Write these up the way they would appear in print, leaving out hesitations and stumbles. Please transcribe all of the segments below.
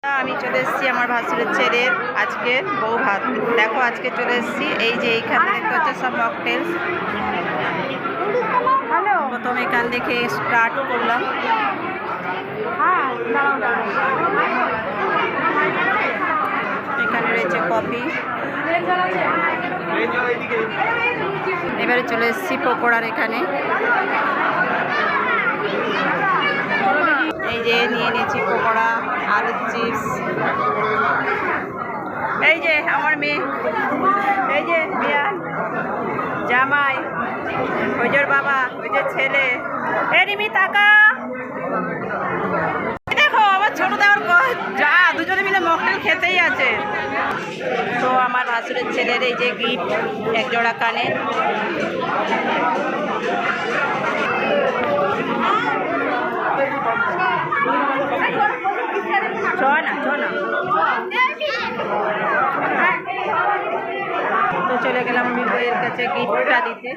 আমি চলে এসেছি আমার ভাসুরের ছেলের আজকে বউ ভাত। দেখো আজকে চলে এসেছি এই যে এইখানে দেখতে হচ্ছে সব মকটেলস। প্রথম এখান দেখে স্টার্ট করলাম। এখানে রয়েছে কফি। এবারে চলে এসেছি পকোড়ার এখানে। এই যে নিয়ে নিয়েছি পকোড়া, আলুর চিপস। এই যে আমার মেয়ে, এই যে বিয়ান জামাই, ওই যে বাবা, ওই যে ছেলে। এ রিমি তাকা, দেখো আমার ছোট দেওয়ার যা দুজনে মিলে মকটেল খেতেই আছে। তো আমার ভাসুরের ছেলের এই যে গিফট, এক জোড়া কানের। তো চলে গেলাম আমি বইয়ের কাছে গিফটটা দিতে।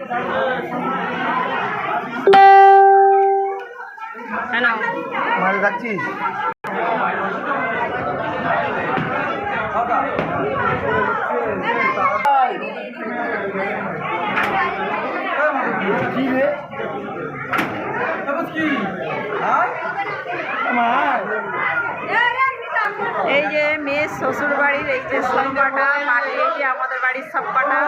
মাল রাখছিস? এই যে মেয়ে শ্বশুর বাড়ির এই যে সব কাটা, এই যে আমাদের বাড়ির সব কাটা।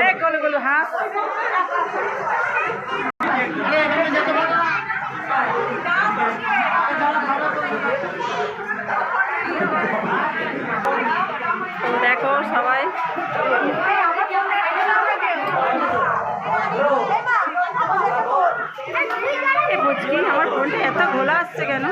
এই গলু গলু হাঁস। তো দেখো সবাই বুঝলি আমার ফোনটা এত ঘোলা আসছে কেন?